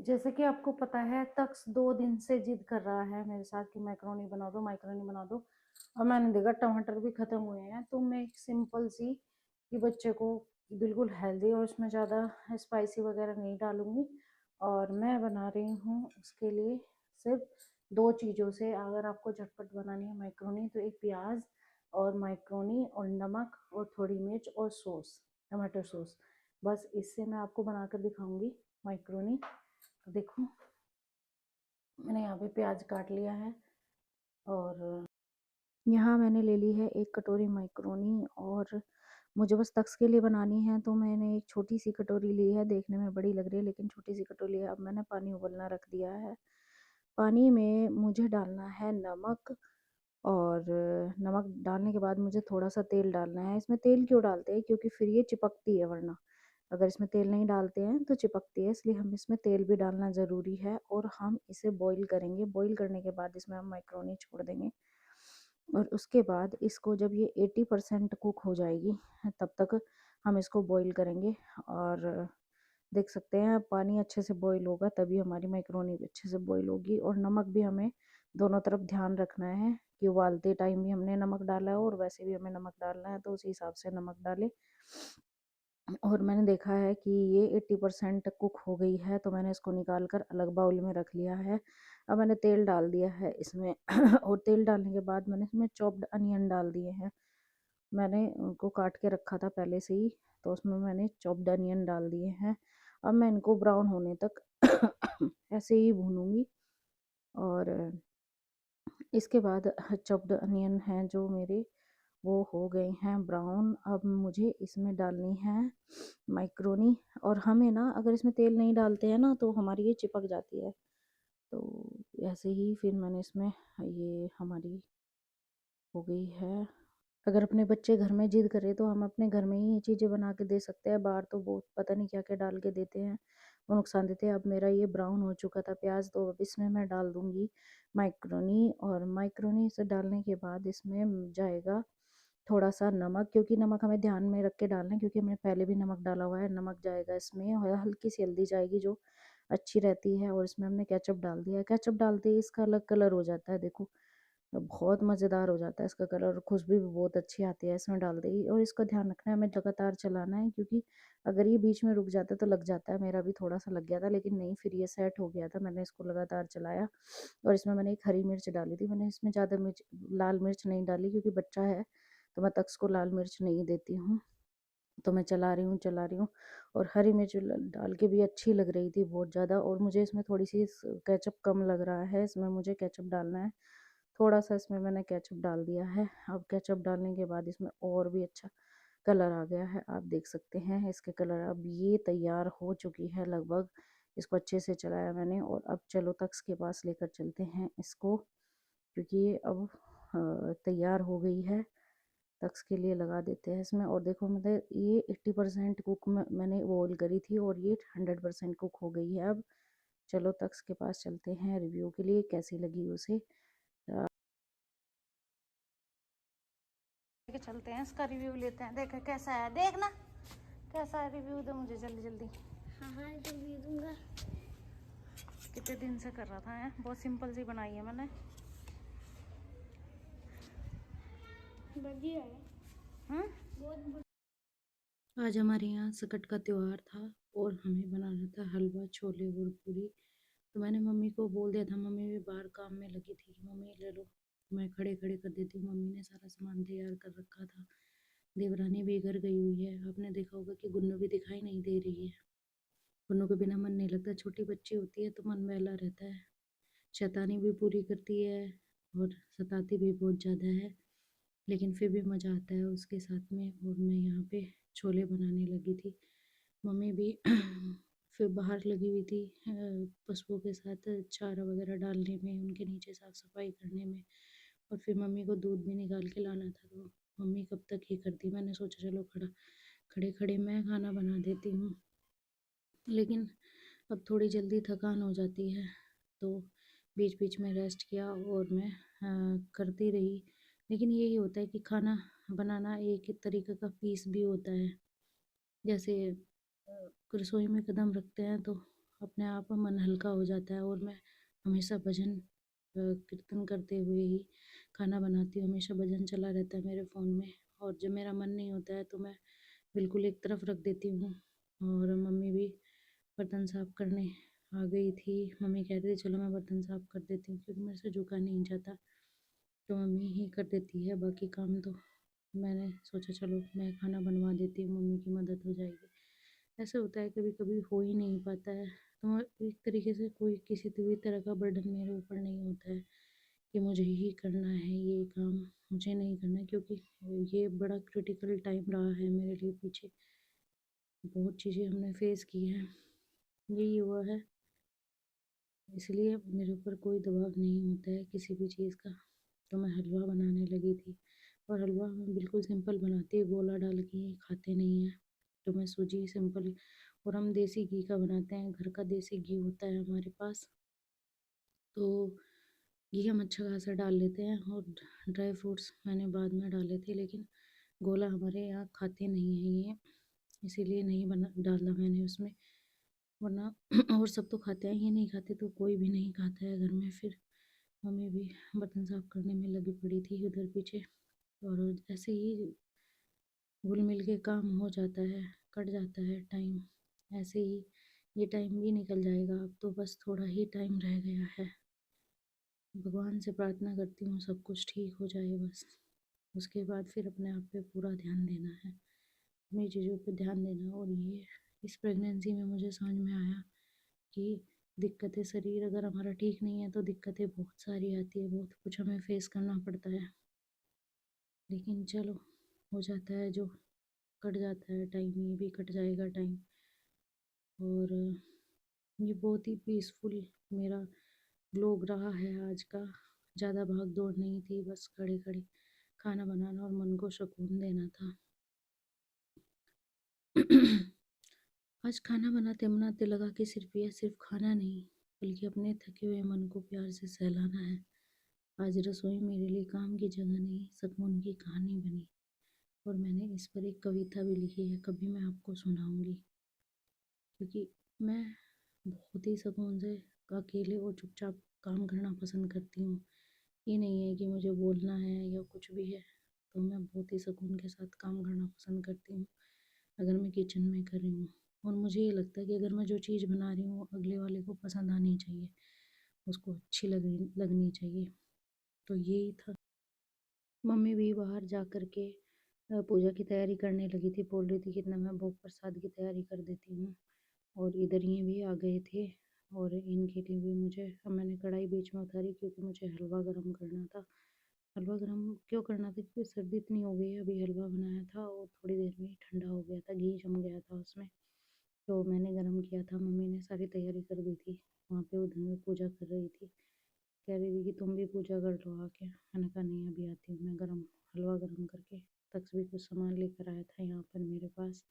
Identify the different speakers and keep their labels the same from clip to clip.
Speaker 1: जैसे कि आपको पता है तक्स 2 दिन से जिद कर रहा है मेरे साथ कि मैक्रोनी बना दो, मैक्रोनी बना दो। और मैंने देखा टमाटर भी खत्म हुए हैं, तो मैं एक सिंपल सी कि बच्चे को बिल्कुल हेल्दी और उसमें ज़्यादा स्पाइसी वगैरह नहीं डालूंगी। और मैं बना रही हूँ उसके लिए सिर्फ 2 चीज़ों से। अगर आपको झटपट बनानी है मैक्रोनी तो एक प्याज और मैक्रोनी और नमक और थोड़ी मिर्च और सॉस, टमाटो सॉस, बस इससे मैं आपको बनाकर दिखाऊंगी मैक्रोनी। तो देखो, मैंने यहाँ पे प्याज काट लिया है और यहाँ मैंने ले ली है 1 कटोरी मैक्रोनी। और मुझे बस तक्स के लिए बनानी है तो मैंने एक छोटी सी कटोरी ली है, देखने में बड़ी लग रही है लेकिन छोटी सी कटोरी है। अब मैंने पानी उबलना रख दिया है। पानी में मुझे डालना है नमक। और नमक डालने के बाद मुझे थोड़ा सा तेल डालना है। इसमें तेल क्यों डालते हैं, क्योंकि फिर ये चिपकती है, वरना अगर इसमें तेल नहीं डालते हैं तो चिपकती है, इसलिए हम इसमें तेल भी डालना ज़रूरी है। और हम इसे बॉईल करेंगे। बॉईल करने के बाद इसमें हम मैक्रोनी छोड़ देंगे। और उसके बाद इसको जब ये 80% कुक हो जाएगी तब तक हम इसको बॉईल करेंगे। और देख सकते हैं पानी अच्छे से बॉईल होगा तभी हमारी मैक्रोनी भी अच्छे से बॉईल होगी। और नमक भी हमें दोनों तरफ ध्यान रखना है कि उबालते टाइम भी हमने नमक डाला है और वैसे भी हमें नमक डालना है, तो उसी हिसाब से नमक डालें। और मैंने देखा है कि ये 80% कुक हो गई है, तो मैंने इसको निकाल कर अलग बाउल में रख लिया है। अब मैंने तेल डाल दिया है इसमें और तेल डालने के बाद मैंने इसमें चॉप्ड अनियन डाल दिए हैं। मैंने उनको काट के रखा था पहले से ही, तो उसमें मैंने चॉप्ड अनियन डाल दिए हैं। अब मैं इनको ब्राउन होने तक ऐसे ही भूनूंगी। और इसके बाद चॉप्ड अनियन हैं जो मेरे, वो हो गए हैं ब्राउन। अब मुझे इसमें डालनी है मैक्रोनी। और हमें ना, अगर इसमें तेल नहीं डालते हैं ना तो हमारी ये चिपक जाती है। तो ऐसे ही फिर मैंने इसमें, ये हमारी हो गई है। अगर अपने बच्चे घर में जिद करे तो हम अपने घर में ही ये चीज़ें बना के दे सकते हैं। बाहर तो बहुत पता नहीं क्या क्या डाल के देते हैं, वो नुकसान देते हैं। अब मेरा ये ब्राउन हो चुका था प्याज, तो अब इसमें मैं डाल दूंगी मैक्रोनी। और मैक्रोनी से डालने के बाद इसमें जाएगा थोड़ा सा नमक, क्योंकि नमक हमें ध्यान में रख के डालना है, क्योंकि हमने पहले भी नमक डाला हुआ है। नमक जाएगा इसमें और हल्की सी हल्दी जाएगी जो अच्छी रहती है। और इसमें हमने केचप डाल दिया है। केचप डालते ही इसका अलग कलर हो जाता है, देखो बहुत मज़ेदार हो जाता है इसका कलर, और खुशबू भी बहुत अच्छी आती है इसमें डालते ही। और इसका ध्यान रखना है, हमें लगातार चलाना है, क्योंकि अगर ये बीच में रुक जाता है तो लग जाता है। मेरा भी थोड़ा सा लग गया था लेकिन नहीं, फिर ये सेट हो गया था, मैंने इसको लगातार चलाया। और इसमें मैंने एक हरी मिर्च डाली थी। मैंने इसमें ज़्यादा मिर्च, लाल मिर्च नहीं डाली, क्योंकि बच्चा है तो मैं तक्स को लाल मिर्च नहीं देती हूँ। तो मैं चला रही हूँ चला रही हूँ। और हरी मिर्च डाल के भी अच्छी लग रही थी बहुत ज़्यादा। और मुझे इसमें थोड़ी सी केचप कम लग रहा है, इसमें मुझे केचप डालना है थोड़ा सा। इसमें मैंने केचप डाल दिया है। अब केचप डालने के बाद इसमें और भी अच्छा कलर आ गया है, आप देख सकते हैं इसके कलर। अब ये तैयार हो चुकी है लगभग। इसको अच्छे से चलाया मैंने। और अब चलो तक्स के पास लेकर चलते हैं इसको, क्योंकि ये अब तैयार हो गई है। तक्स के लिए लगा देते हैं इसमें। और देखो, मतलब ये 80% कुक मैंने बॉईल करी थी और ये 100% कुक हो गई है। अब चलो तक्स के पास चलते हैं रिव्यू के लिए, कैसी लगी उसे लेके चलते हैं, इसका रिव्यू लेते हैं। देख कैसा है, देखना कैसा है, रिव्यू दे मुझे जल्दी जल्दी।
Speaker 2: हाँ हाँ रिव्यू दूंगा।
Speaker 1: कितने दिन से कर रहा था है, बहुत सिंपल सी बनाई है मैंने।
Speaker 2: बढ़िया है। बहुत
Speaker 1: आज हमारे यहाँ सकट का त्योहार था और हमें बनाना था हलवा, छोले और पूरी। तो मैंने मम्मी को बोल दिया था, मम्मी भी बाहर काम में लगी थी कि मम्मी ले लो, मैं खड़े खड़े कर देती हूँ। मम्मी ने सारा सामान तैयार कर रखा था। देवरानी भी घर गई हुई है। आपने देखा होगा कि गुन्नू भी दिखाई नहीं दे रही है। गुन्नू के बिना मन नहीं लगता, छोटी बच्ची होती है तो मन बहला रहता है। शैतानी भी पूरी करती है और सताती भी बहुत ज़्यादा है, लेकिन फिर भी मज़ा आता है उसके साथ में। और मैं यहाँ पे छोले बनाने लगी थी। मम्मी भी फिर बाहर लगी हुई थी पशुओं के साथ चारा वगैरह डालने में, उनके नीचे साफ सफाई करने में। और फिर मम्मी को दूध भी निकाल के लाना था, तो मम्मी कब तक ही करती। मैंने सोचा चलो खड़े खड़े मैं खाना बना देती हूँ। लेकिन अब थोड़ी जल्दी थकान हो जाती है, तो बीच बीच में रेस्ट किया और मैं करती रही। लेकिन यही होता है कि खाना बनाना एक तरीके का पीस भी होता है। जैसे रसोई में कदम रखते हैं तो अपने आप मन हल्का हो जाता है। और मैं हमेशा भजन कीर्तन करते हुए ही खाना बनाती हूँ। हमेशा भजन चला रहता है मेरे फ़ोन में। और जब मेरा मन नहीं होता है तो मैं बिल्कुल एक तरफ रख देती हूँ। और मम्मी भी बर्तन साफ़ करने आ गई थी। मम्मी कह रही थी चलो मैं बर्तन साफ़ कर देती हूँ, क्योंकि मेरे से झुका नहीं जाता, तो मम्मी ही कर देती है बाकी काम। तो मैंने सोचा चलो मैं खाना बनवा देती हूँ, मम्मी की मदद हो जाएगी। ऐसा होता है कभी कभी हो ही नहीं पाता है, तो एक तरीके से कोई किसी भी तरह का बर्डन मेरे ऊपर नहीं होता है कि मुझे ही करना है ये काम, मुझे नहीं करना है, क्योंकि ये बड़ा क्रिटिकल टाइम रहा है मेरे लिए। पीछे बहुत चीज़ें हमने फेस की हैं, यही हुआ है, इसलिए मेरे ऊपर कोई दबाव नहीं होता है किसी भी चीज़ का। तो मैं हलवा बनाने लगी थी, और हलवा मैं बिल्कुल सिंपल बनाती हूँ, गोला डाल के खाते नहीं हैं। तो मैं सूजी सिंपल, और हम देसी घी का बनाते हैं, घर का देसी घी होता है हमारे पास, तो घी हम अच्छा खासा डाल लेते हैं। और ड्राई फ्रूट्स मैंने बाद में डाले थे, लेकिन गोला हमारे यहाँ खाते नहीं हैं ये, इसीलिए नहीं बना डाला मैंने उसमें, वरना और सब तो खाते हैं, ये नहीं खाते तो कोई भी नहीं खाता है घर में। फिर मम्मी भी बर्तन साफ करने में लगी पड़ी थी उधर पीछे, और ऐसे ही घुल मिल के काम हो जाता है, कट जाता है टाइम। ऐसे ही ये टाइम भी निकल जाएगा, अब तो बस थोड़ा ही टाइम रह गया है। भगवान से प्रार्थना करती हूँ सब कुछ ठीक हो जाए बस, उसके बाद फिर अपने आप पे पूरा ध्यान देना है, अपनी चीज़ों पे ध्यान देना। और ये इस प्रेगनेंसी में मुझे समझ में आया कि दिक्कतें, शरीर अगर हमारा ठीक नहीं है तो दिक्कतें बहुत सारी आती है, बहुत कुछ हमें फेस करना पड़ता है। लेकिन चलो, हो जाता है जो, कट जाता है टाइम, ये भी कट जाएगा टाइम। और ये बहुत ही पीसफुल मेरा व्लॉग रहा है आज का। ज़्यादा भाग दौड़ नहीं थी, बस खड़े खड़े खाना बनाना और मन को सुकून देना था। आज खाना बनाते बनाते लगा कि सिर्फ खाना नहीं, बल्कि अपने थके हुए मन को प्यार से सहलाना है। आज रसोई मेरे लिए काम की जगह नहीं, सुकून की कहानी बनी। और मैंने इस पर एक कविता भी लिखी है, कभी मैं आपको सुनाऊंगी, क्योंकि मैं बहुत ही सुकून से अकेले और चुपचाप काम करना पसंद करती हूँ। ये नहीं है कि मुझे बोलना है या कुछ भी है, तो मैं बहुत ही सुकून के साथ काम करना पसंद करती हूँ अगर मैं किचन में कर रही हूँ। और मुझे ये लगता है कि अगर मैं जो चीज़ बना रही हूँ अगले वाले को पसंद आनी चाहिए, उसको अच्छी लगनी चाहिए। तो यही था। मम्मी भी बाहर जा कर के पूजा की तैयारी करने लगी थी, बोल रही थी कितना मैं भोग प्रसाद की तैयारी कर देती हूँ। और इधर ये भी आ गए थे, और इनके लिए भी मुझे, अब मैंने कढ़ाई बीच में उतारी क्योंकि मुझे हलवा गर्म करना था। हलवा गर्म क्यों करना था, क्योंकि सर्दी इतनी हो गई है, अभी हलवा बनाया था और थोड़ी देर में ही ठंडा हो गया था, घी जम गया था उसमें, तो मैंने गर्म किया था। मम्मी ने सारी तैयारी कर दी थी, वहाँ पे उधर में पूजा कर रही थी, कह रही थी कि तुम भी पूजा कर लो आके। मैंने कहा नहीं, अभी आती हूँ मैं, हलवा गर्म करके। तक्स भी कुछ सामान लेकर आया था यहाँ पर मेरे पास,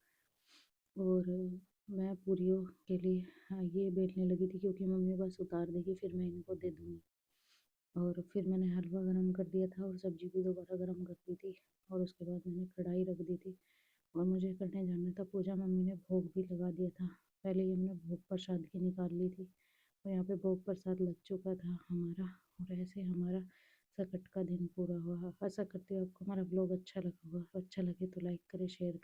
Speaker 1: और मैं पूरियों के लिए ये बेलने लगी थी, क्योंकि मम्मी बस उतार देगी फिर मैं इनको दे दूँगी। और फिर मैंने हलवा गरम कर दिया था और सब्ज़ी भी दोबारा गरम कर दी थी, और उसके बाद मैंने कढ़ाई रख दी थी, और मुझे करने जाना था पूजा। मम्मी ने भोग भी लगा दिया था, पहले ही हमने भोग प्रसाद की निकाल ली थी, और यहाँ पे भोग प्रसाद लग चुका था हमारा। और ऐसे हमारा सकट का दिन पूरा हुआ। आशा करती हूँ आपको हमारा ब्लॉग अच्छा लगा होगा, अच्छा लगे तो लाइक करें, शेयर करें।